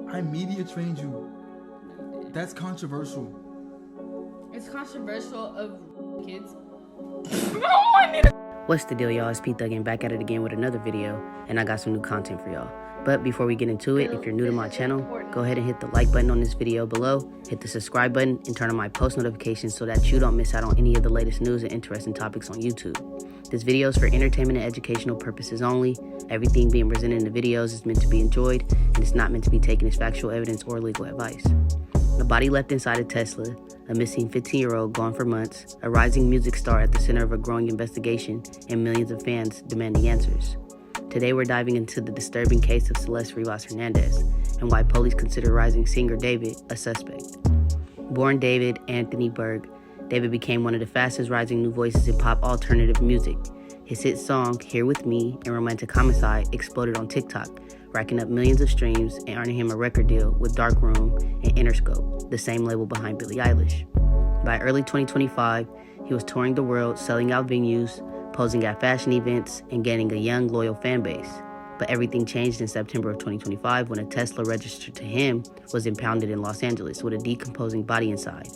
I media trained you. That's controversial. It's controversial of kids. What's the deal, y'all? It's P Thuggin back at it again with another video, and I got some new content for y'all. But before we get into it, if you're new to my channel, go ahead and hit the like button on this video below, hit the subscribe button, and turn on my post notifications so that you don't miss out on any of the latest news and interesting topics on YouTube. This video is for entertainment and educational purposes only. Everything being presented in the videos is meant to be enjoyed, and it's not meant to be taken as factual evidence or legal advice. A body left inside a Tesla, a missing 15-year-old gone for months, a rising music star at the center of a growing investigation, and millions of fans demanding answers. Today we're diving into the disturbing case of Celeste Rivas Hernandez and why police consider rising singer David a suspect. Born David Anthony Berg, David became one of the fastest rising new voices in pop alternative music. His hit song, Here With Me and Romantic Homicide exploded on TikTok, racking up millions of streams and earning him a record deal with Dark Room and Interscope, the same label behind Billie Eilish. By early 2025, he was touring the world, selling out venues, posing at fashion events, and gaining a young, loyal fan base. But everything changed in September of 2025 when a Tesla registered to him was impounded in Los Angeles with a decomposing body inside.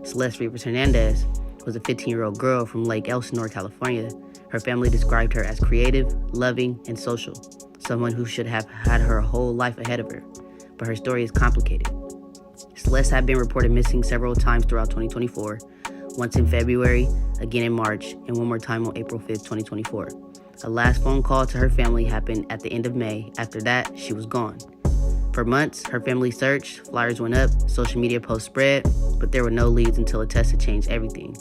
Celeste Rivas Hernandez was a 15-year-old girl from Lake Elsinore, California. Her family described her as creative, loving, and social, someone who should have had her whole life ahead of her. But her story is complicated. Celeste had been reported missing several times throughout 2024, once in February, again in March, and one more time on April 5th, 2024. A last phone call to her family happened at the end of May. After that, she was gone. For months, her family searched, flyers went up, social media posts spread, but there were no leads until a test had changed everything.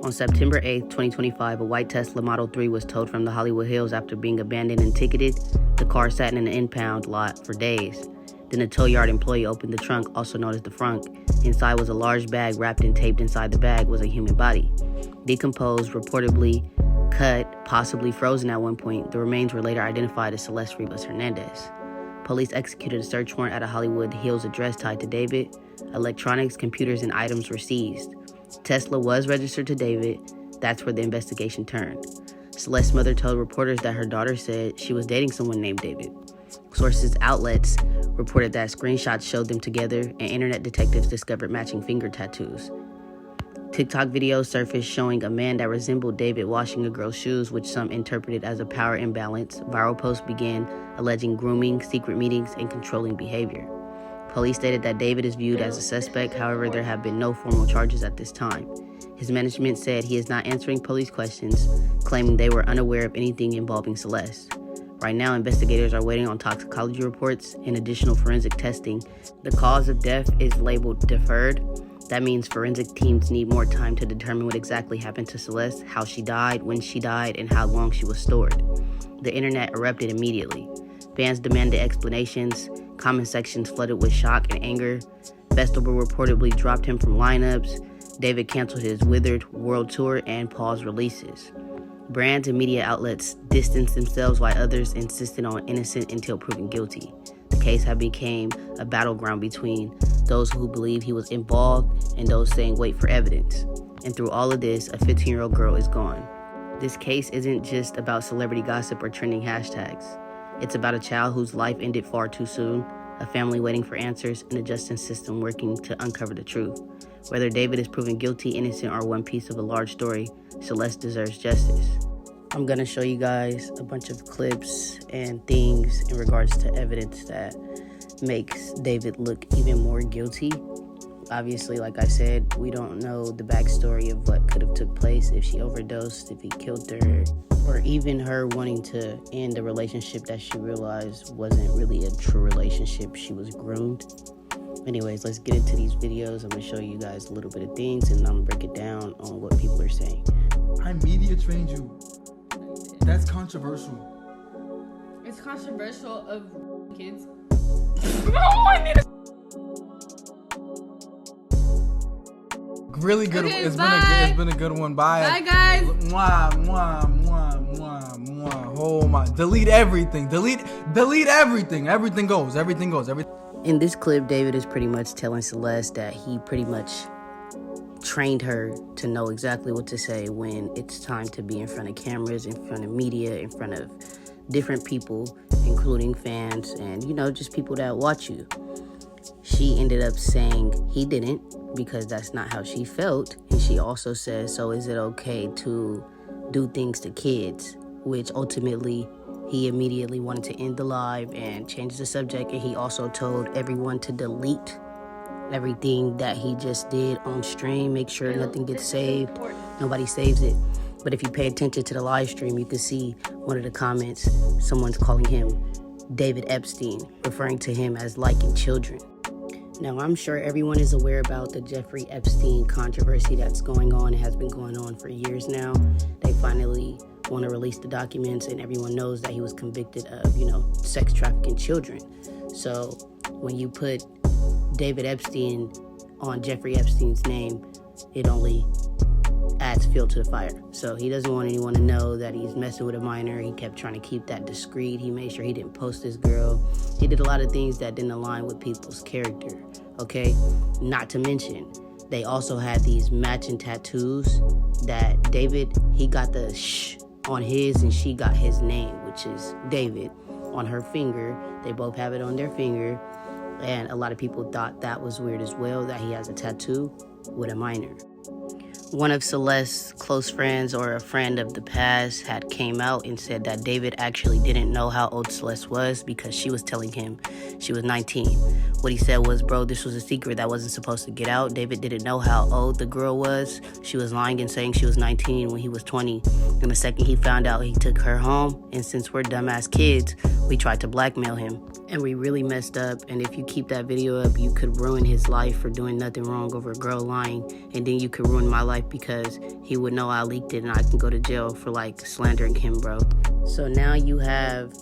On September 8th, 2025, a white Tesla Model 3 was towed from the Hollywood Hills after being abandoned and ticketed. The car sat in an impound lot for days. Then a tow yard employee opened the trunk, also known as the frunk. Inside was a large bag wrapped and taped inside the bag was a human body. Decomposed, reportedly cut, possibly frozen at one point, the remains were later identified as Celeste Rivas Hernandez. Police executed a search warrant at a Hollywood Hills address tied to David. Electronics, computers, and items were seized. Tesla was registered to David. That's where the investigation turned. Celeste's mother told reporters that her daughter said she was dating someone named David. Sources' outlets reported that screenshots showed them together, and internet detectives discovered matching finger tattoos. TikTok videos surfaced showing a man that resembled David washing a girl's shoes, which some interpreted as a power imbalance. Viral posts began alleging grooming, secret meetings, and controlling behavior. Police stated that David is viewed as a suspect, however, there have been no formal charges at this time. His management said he is not answering police questions, claiming they were unaware of anything involving Celeste. Right now, investigators are waiting on toxicology reports and additional forensic testing. The cause of death is labeled deferred. That means forensic teams need more time to determine what exactly happened to Celeste, how she died, when she died, and how long she was stored. The internet erupted immediately. Fans demanded explanations. Comment sections flooded with shock and anger. Festival reportedly dropped him from lineups. David canceled his Withered World Tour and paused releases. Brands and media outlets distanced themselves while others insisted on innocent until proven guilty. The case had become a battleground between those who believe he was involved and those saying wait for evidence. And through all of this, a 15-year-old girl is gone. This case isn't just about celebrity gossip or trending hashtags. It's about a child whose life ended far too soon, a family waiting for answers, and a justice system working to uncover the truth. Whether David is proven guilty, innocent, or one piece of a large story, Celeste deserves justice. I'm gonna show you guys a bunch of clips and things in regards to evidence that makes David look even more guilty. Obviously, like I said, we don't know the backstory of what could have took place, if she overdosed, if he killed her, or even her wanting to end a relationship that she realized wasn't really a true relationship. She was groomed. Anyways, let's get into these videos. I'm gonna show you guys a little bit of things, and I'm gonna break it down on what people are saying. I media trained you. That's controversial. It's controversial of kids. Really good. Okay, It's been a good one. Bye. Bye, guys. Mwah, mwah, mwah, mwah, mwah. Oh my. Delete everything. Delete everything. Everything goes. In this clip, David is pretty much telling Celeste that he pretty much trained her to know exactly what to say when it's time to be in front of cameras, in front of media, in front of different people, including fans and, just people that watch you. She ended up saying he didn't, because that's not how she felt. And she also says, so is it okay to do things to kids? Which ultimately, he immediately wanted to end the live and change the subject. And he also told everyone to delete everything that he just did on stream. Make sure nothing gets saved. Nobody saves it. But if you pay attention to the live stream, you can see one of the comments, someone's calling him David Epstein, referring to him as liking children. Now, I'm sure everyone is aware about the Jeffrey Epstein controversy that's going on. It has been going on for years now. They finally want to release the documents, and everyone knows that he was convicted of, sex trafficking children. So when you put David Epstein on Jeffrey Epstein's name, it only adds fuel to the fire. So he doesn't want anyone to know that he's messing with a minor. He kept trying to keep that discreet. He made sure he didn't post this girl. He did a lot of things that didn't align with people's character, okay? Not to mention, they also had these matching tattoos that David, he got the sh on his and she got his name, which is David, on her finger. They both have it on their finger. And a lot of people thought that was weird as well, that he has a tattoo with a minor. One of Celeste's close friends, or a friend of the past, had came out and said that David actually didn't know how old Celeste was because she was telling him she was 19. What he said was, bro, this was a secret that wasn't supposed to get out. David didn't know how old the girl was. She was lying and saying she was 19 when he was 20. And the second he found out, he took her home. And since we're dumbass kids, we tried to blackmail him. And we really messed up. And if you keep that video up, you could ruin his life for doing nothing wrong over a girl lying. And then you could ruin my life because he would know I leaked it and I can go to jail for slandering him, bro. So now you have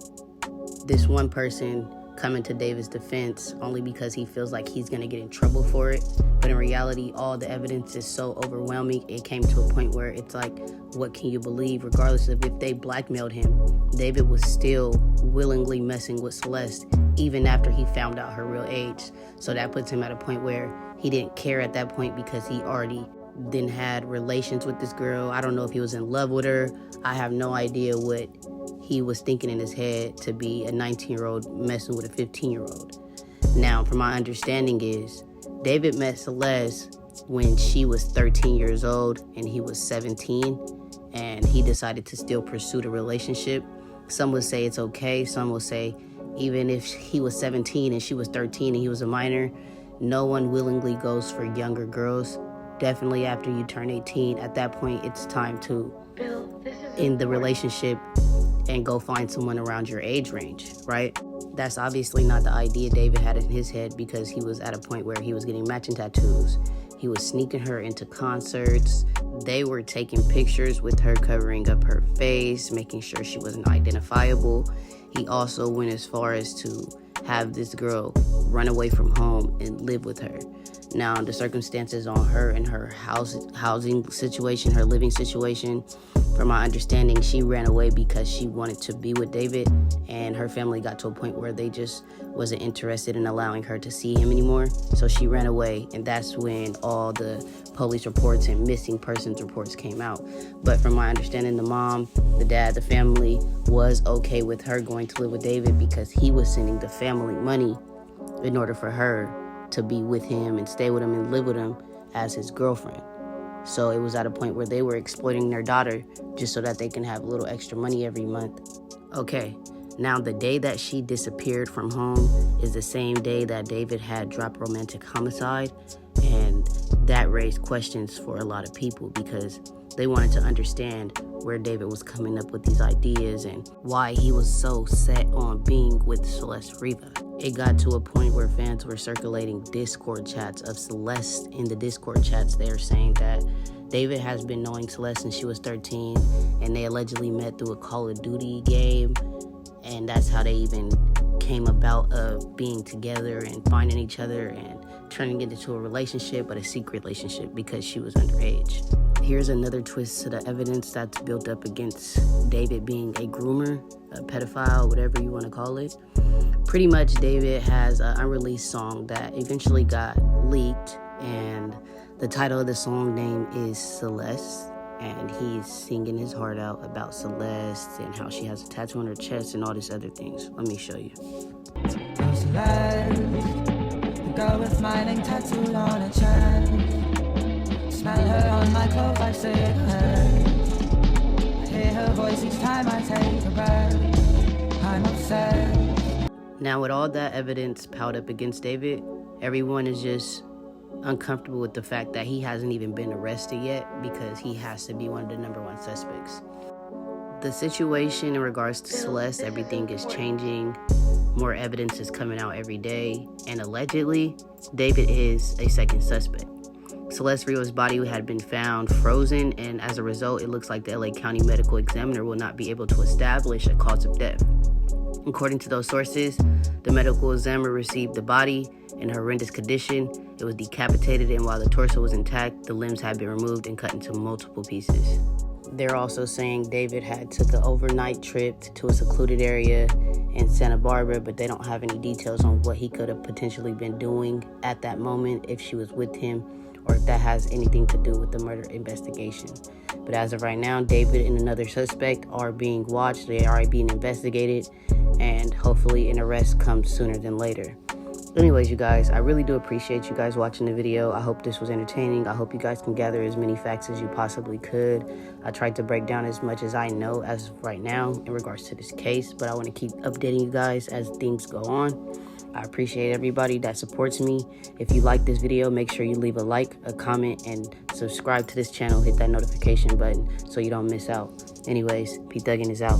this one person coming to David's defense only because he feels like he's gonna get in trouble for it. But in reality, all the evidence is so overwhelming, it came to a point where it's like, what can you believe? Regardless of if they blackmailed him, David was still willingly messing with Celeste even after he found out her real age. So that puts him at a point where he didn't care at that point because he already then had relations with this girl. I don't know if he was in love with her. I have no idea what he was thinking in his head to be a 19-year-old messing with a 15-year-old. Now, from my understanding is, David met Celeste when she was 13 years old and he was 17, and he decided to still pursue the relationship. Some would say it's okay. Some will say even if he was 17 and she was 13 and he was a minor, no one willingly goes for younger girls. Definitely after you turn 18, at that point, it's time to end the relationship and go find someone around your age range, right? That's obviously not the idea David had in his head, because he was at a point where he was getting matching tattoos. He was sneaking her into concerts. They were taking pictures with her covering up her face, making sure she wasn't identifiable. He also went as far as to have this girl run away from home and live with her. Now, the circumstances on her and her housing situation, her living situation, from my understanding, she ran away because she wanted to be with David, and her family got to a point where they just wasn't interested in allowing her to see him anymore. So she ran away, and that's when all the police reports and missing persons reports came out. But from my understanding, the mom, the dad, the family was okay with her going to live with David because he was sending the family money in order for her to be with him and stay with him and live with him as his girlfriend. So it was at a point where they were exploiting their daughter just so that they can have a little extra money every month. Okay, now the day that she disappeared from home is the same day that David had dropped romantic homicide, and that raised questions for a lot of people because they wanted to understand where David was coming up with these ideas and why he was so set on being with Celeste Rivas. It got to a point where fans were circulating Discord chats of Celeste. In the Discord chats, they are saying that David has been knowing Celeste since she was 13, and they allegedly met through a Call of Duty game, and that's how they even came about being together and finding each other and turning it into a relationship, but a secret relationship because she was underage. Here's another twist to the evidence that's built up against David being a groomer, a pedophile, whatever you want to call it. Pretty much, David has an unreleased song that eventually got leaked, and the title of the song name is Celeste, and he's singing his heart out about Celeste and how she has a tattoo on her chest and all these other things. Let me show you. Celeste, the girl with my name tattooed on her chest. Smell her on my clothes like cigarettes. I hear her voice each time I take a breath. I'm upset. Now, with all that evidence piled up against David, everyone is just uncomfortable with the fact that he hasn't even been arrested yet because he has to be one of the #1 suspects. The situation in regards to Celeste, everything is changing. More evidence is coming out every day, and allegedly, David is a second suspect. Celeste Rivas' body had been found frozen, and as a result, it looks like the LA County Medical Examiner will not be able to establish a cause of death. According to those sources, the medical examiner received the body in horrendous condition. It was decapitated, and while the torso was intact, the limbs had been removed and cut into multiple pieces. They're also saying David had took an overnight trip to a secluded area in Santa Barbara, but they don't have any details on what he could have potentially been doing at that moment, if she was with him, or if that has anything to do with the murder investigation. But as of right now, David and another suspect are being watched. They are being investigated, and hopefully an arrest comes sooner than later. Anyways, you guys, I really do appreciate you guys watching the video. I hope this was entertaining. I hope you guys can gather as many facts as you possibly could. I tried to break down as much as I know as of right now in regards to this case, but I want to keep updating you guys as things go on. I appreciate everybody that supports me. If you like this video, make sure you leave a like, a comment, and subscribe to this channel. Hit that notification button so you don't miss out. Anyways, P Thuggin is out.